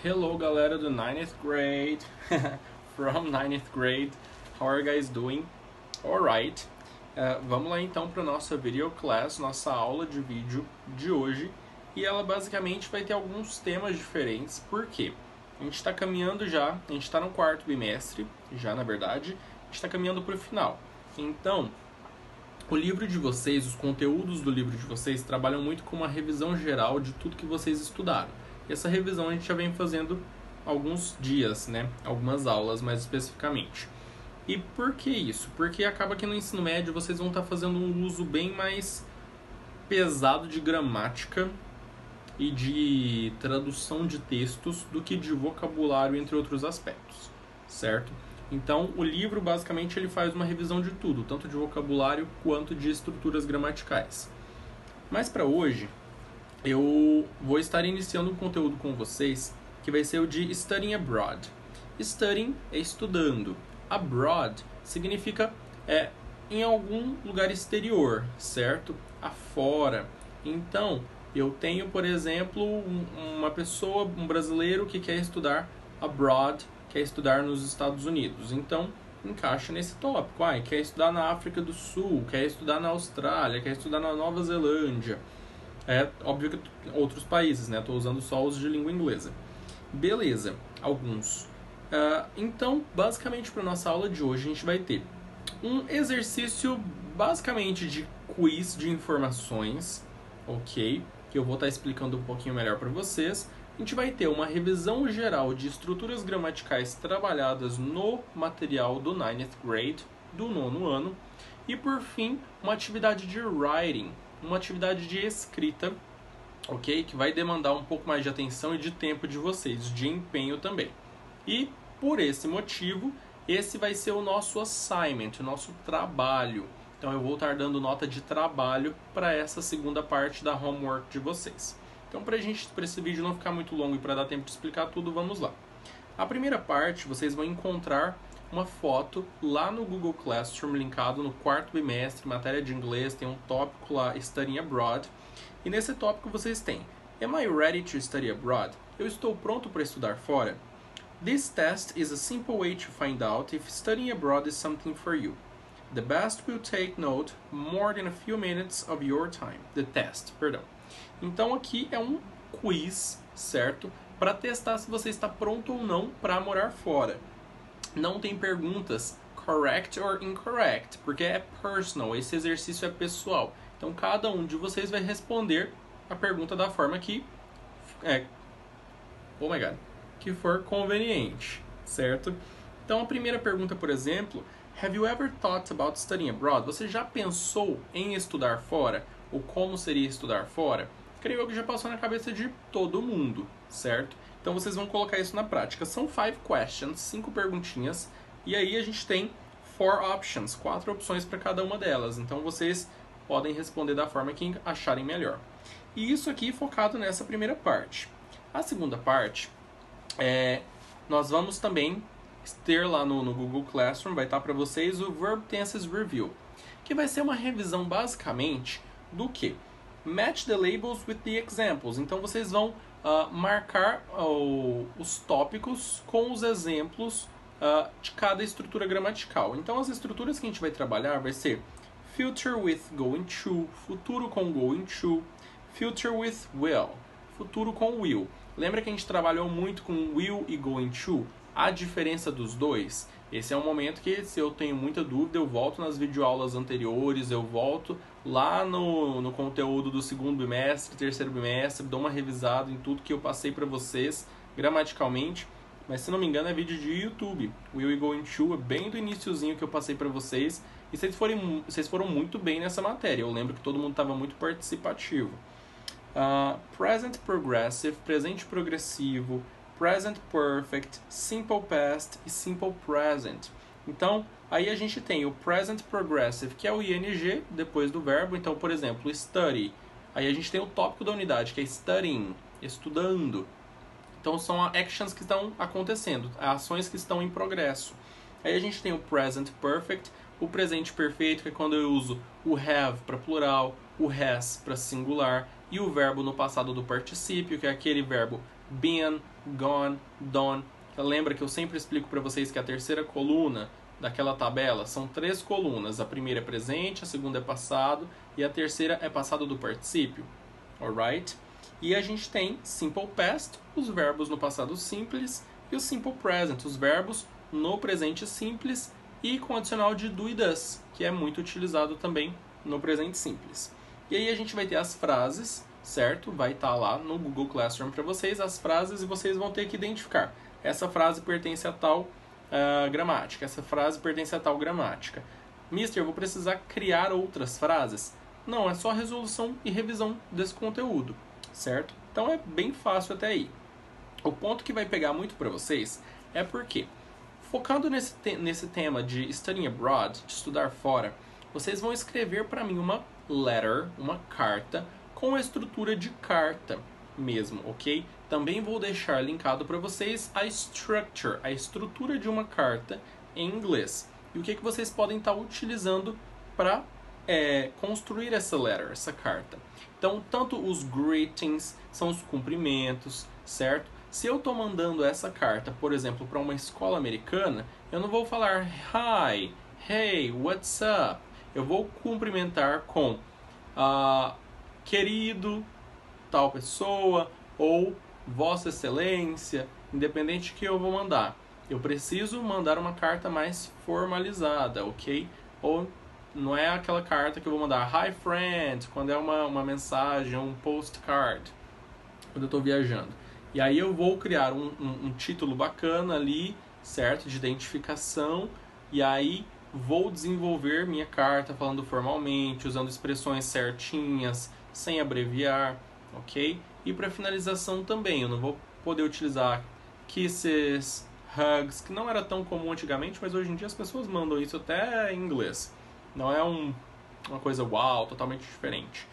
Hello, galera do 9th grade, from 9th grade, how are you guys doing? Alright, vamos lá então para nossa video class, nossa aula de vídeo de hoje, e ela basicamente vai ter alguns temas diferentes, porque a gente está caminhando já, a gente está no quarto bimestre, já na verdade, a gente está caminhando para o final, então o livro de vocês, os conteúdos do livro de vocês trabalham muito com uma revisão geral de tudo que vocês estudaram. E essa revisão a gente já vem fazendo alguns dias, né? Algumas aulas mais especificamente. E por que isso? Porque acaba que no ensino médio vocês vão estar fazendo um uso bem mais pesado de gramática e de tradução de textos do que de vocabulário, entre outros aspectos, certo? Então, o livro, basicamente, ele faz uma revisão de tudo, tanto de vocabulário quanto de estruturas gramaticais. Mas para hoje, eu vou estar iniciando um conteúdo com vocês que vai ser o de Studying Abroad. Studying é estudando. Abroad significa em algum lugar exterior, certo? Afora. Então, eu tenho, por exemplo, uma pessoa, um brasileiro que quer estudar abroad, quer estudar nos Estados Unidos. Então, encaixa nesse tópico. Quer estudar na África do Sul, quer estudar na Austrália, quer estudar na Nova Zelândia. É óbvio que outros países, né? Estou usando só os de língua inglesa. Beleza, alguns. Então, basicamente, para nossa aula de hoje, a gente vai ter um exercício basicamente de quiz de informações, ok? Que eu vou estar explicando um pouquinho melhor para vocês. A gente vai ter uma revisão geral de estruturas gramaticais trabalhadas no material do 9th grade, do 9º ano. E, por fim, uma atividade de writing, uma atividade de escrita, ok? Que vai demandar um pouco mais de atenção e de tempo de vocês, de empenho também. E, por esse motivo, esse vai ser o nosso assignment, o nosso trabalho. Então, eu vou estar dando nota de trabalho para essa segunda parte da homework de vocês. Então, para esse vídeo não ficar muito longo e para dar tempo de explicar tudo, vamos lá. A primeira parte, vocês vão encontrar uma foto lá no Google Classroom, linkado no quarto bimestre, matéria de inglês, tem um tópico lá, Studying Abroad. E nesse tópico vocês têm, Am I ready to study abroad? Eu estou pronto para estudar fora? This test is a simple way to find out if studying abroad is something for you. The best will take note more than a few minutes of your time. The test, perdão. Então aqui é um quiz, certo? Para testar se você está pronto ou não para morar fora. Não tem perguntas correct or incorrect, porque é personal, esse exercício é pessoal. Então cada um de vocês vai responder a pergunta da forma que que for conveniente, certo? Então a primeira pergunta, por exemplo, Have you ever thought about studying abroad? Você já pensou em estudar fora? Ou como seria estudar fora? Creio que já passou na cabeça de todo mundo, certo? Então vocês vão colocar isso na prática. São 5 questions, 5 perguntinhas, e aí a gente tem 4 options, 4 opções para cada uma delas. Então vocês podem responder da forma que acharem melhor. E isso aqui focado nessa primeira parte. A segunda parte, nós vamos também ter lá no Google Classroom, vai estar para vocês o Verb Tenses Review, que vai ser uma revisão basicamente do que? Match the labels with the examples. Então vocês vão marcar os tópicos com os exemplos de cada estrutura gramatical. Então as estruturas que a gente vai trabalhar vai ser future with going to, futuro com going to, future with will, futuro com will. Lembra que a gente trabalhou muito com will e going to? A diferença dos dois? Esse é um momento que, se eu tenho muita dúvida, eu volto nas videoaulas anteriores, eu volto lá no conteúdo do segundo bimestre, terceiro bimestre, dou uma revisada em tudo que eu passei para vocês gramaticalmente, mas se não me engano é vídeo de YouTube. Will e going to é bem do iniciozinho que eu passei para vocês, e vocês foram muito bem nessa matéria, eu lembro que todo mundo estava muito participativo. Present progressive, presente progressivo, present perfect, simple past e simple present. Então, aí a gente tem o present progressive, que é o ing depois do verbo. Então, por exemplo, study. Aí a gente tem o tópico da unidade, que é studying, estudando. Então, são actions que estão acontecendo, ações que estão em progresso. Aí a gente tem o present perfect, o presente perfeito, que é quando eu uso o have para plural, o has para singular. e o verbo no passado do particípio, que é aquele verbo been, gone, done. Lembra que eu sempre explico para vocês que a terceira coluna daquela tabela são 3 colunas. A primeira é presente, a segunda é passado e a terceira é passado do particípio. Alright? E a gente tem simple past, os verbos no passado simples, e o simple present, os verbos no presente simples e com adicional de do e does, que é muito utilizado também no presente simples. E aí a gente vai ter as frases, certo? Vai estar lá no Google Classroom para vocês as frases e vocês vão ter que identificar. Essa frase pertence a tal gramática, essa frase pertence a tal gramática. Mister, eu vou precisar criar outras frases? Não, é só resolução e revisão desse conteúdo, certo? Então é bem fácil até aí. O ponto que vai pegar muito para vocês é porque, focando nesse tema de studying abroad, de estudar fora, vocês vão escrever para mim uma letter, uma carta, com a estrutura de carta mesmo, ok? Também vou deixar linkado para vocês a structure, a estrutura de uma carta em inglês. E o que vocês podem estar utilizando para construir essa letter, essa carta. Então, tanto os greetings, são os cumprimentos, certo? Se eu estou mandando essa carta, por exemplo, para uma escola americana, eu não vou falar hi, hey, what's up? Eu vou cumprimentar com querido, tal pessoa, ou Vossa Excelência, independente que eu vou mandar. Eu preciso mandar uma carta mais formalizada, ok? Ou não é aquela carta que eu vou mandar hi friend, quando é uma mensagem, um postcard, quando eu estou viajando. E aí eu vou criar um título bacana ali, certo? De identificação, e aí vou desenvolver minha carta falando formalmente, usando expressões certinhas, sem abreviar, ok? E para finalização também, eu não vou poder utilizar kisses, hugs, que não era tão comum antigamente, mas hoje em dia as pessoas mandam isso até em inglês. Não é uma coisa uau, totalmente diferente.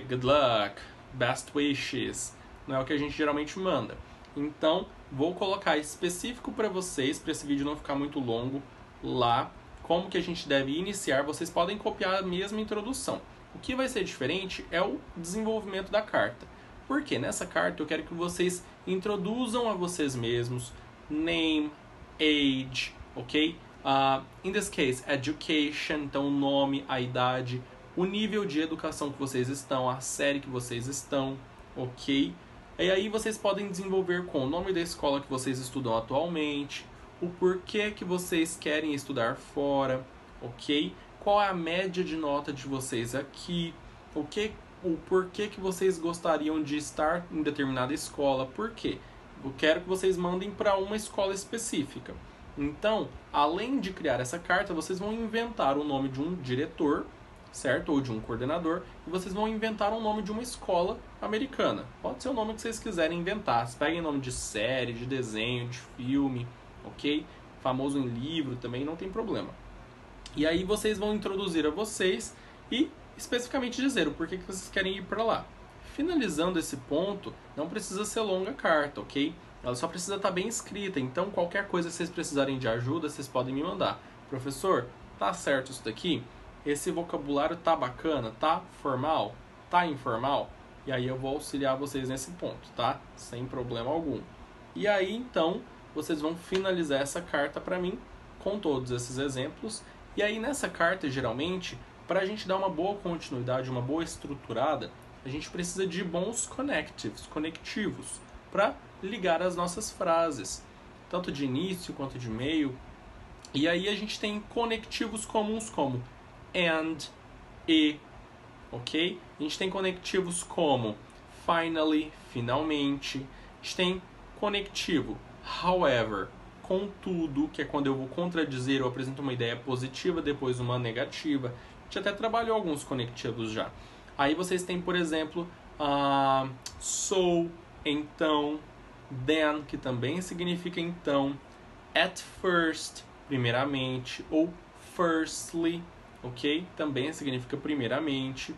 Good luck, best wishes, não é o que a gente geralmente manda. Então, vou colocar específico para vocês, para esse vídeo não ficar muito longo, lá, como que a gente deve iniciar. Vocês podem copiar a mesma introdução. O que vai ser diferente é o desenvolvimento da carta. Porque nessa carta eu quero que vocês introduzam a vocês mesmos, name, age, ok? In this case, education, então o nome, a idade, o nível de educação que vocês estão, a série que vocês estão, ok? E aí vocês podem desenvolver com o nome da escola que vocês estudam atualmente, o porquê que vocês querem estudar fora, ok? Qual é a média de nota de vocês aqui, o porquê que vocês gostariam de estar em determinada escola, por quê? Eu quero que vocês mandem para uma escola específica. Então, além de criar essa carta, vocês vão inventar o nome de um diretor, certo? Ou de um coordenador, e vocês vão inventar o nome de uma escola americana. Pode ser o nome que vocês quiserem inventar. Vocês peguem nome de série, de desenho, de filme, ok? Famoso em livro também, não tem problema. E aí vocês vão introduzir a vocês e especificamente dizer o porquê que vocês querem ir para lá. Finalizando esse ponto, não precisa ser longa a carta, ok? Ela só precisa estar bem escrita, então qualquer coisa que vocês precisarem de ajuda, vocês podem me mandar. Professor, tá certo isso daqui? Esse vocabulário tá bacana? Tá formal? Tá informal? E aí eu vou auxiliar vocês nesse ponto, tá? Sem problema algum. E aí, então, vocês vão finalizar essa carta para mim com todos esses exemplos. E aí, nessa carta, geralmente, para a gente dar uma boa continuidade, uma boa estruturada, a gente precisa de bons conectivos, para ligar as nossas frases, tanto de início quanto de meio. E aí a gente tem conectivos comuns como and, e, ok? A gente tem conectivos como finally, finalmente. A gente tem conectivo however, contudo, que é quando eu vou contradizer, eu apresento uma ideia positiva, depois uma negativa. A gente até trabalhou alguns conectivos já. Aí vocês têm, por exemplo, so, então, then, que também significa então, at first, primeiramente, ou firstly, ok? Também significa primeiramente.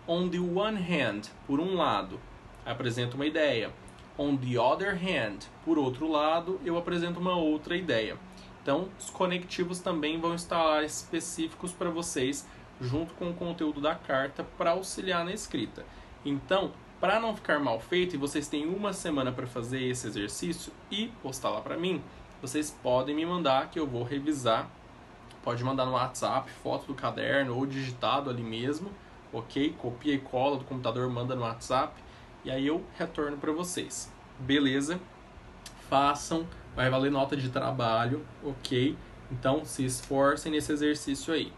On the one hand, por um lado, apresento uma ideia. On the other hand, por outro lado, eu apresento uma outra ideia. Então, os conectivos também vão estar específicos para vocês junto com o conteúdo da carta para auxiliar na escrita. Então, para não ficar mal feito e vocês têm uma semana para fazer esse exercício e postar lá para mim, vocês podem me mandar que eu vou revisar. Pode mandar no WhatsApp, foto do caderno ou digitado ali mesmo, ok? Copia e cola do computador, manda no WhatsApp e aí eu retorno para vocês. Beleza? Façam, vai valer nota de trabalho, ok? Então se esforcem nesse exercício aí.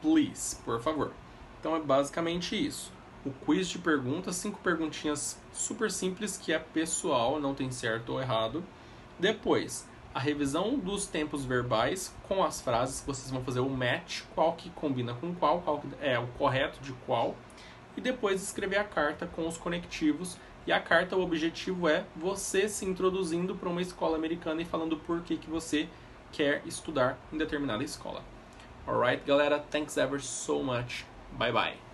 Please, por favor. Então é basicamente isso. O quiz de perguntas, 5 perguntinhas super simples que é pessoal, não tem certo ou errado. Depois, a revisão dos tempos verbais com as frases, vocês vão fazer o match, qual que combina com qual que é o correto de qual. E depois escrever a carta com os conectivos. E a carta, o objetivo é você se introduzindo para uma escola americana e falando por que você quer estudar em determinada escola. Alright, galera? Thanks ever so much. Bye bye.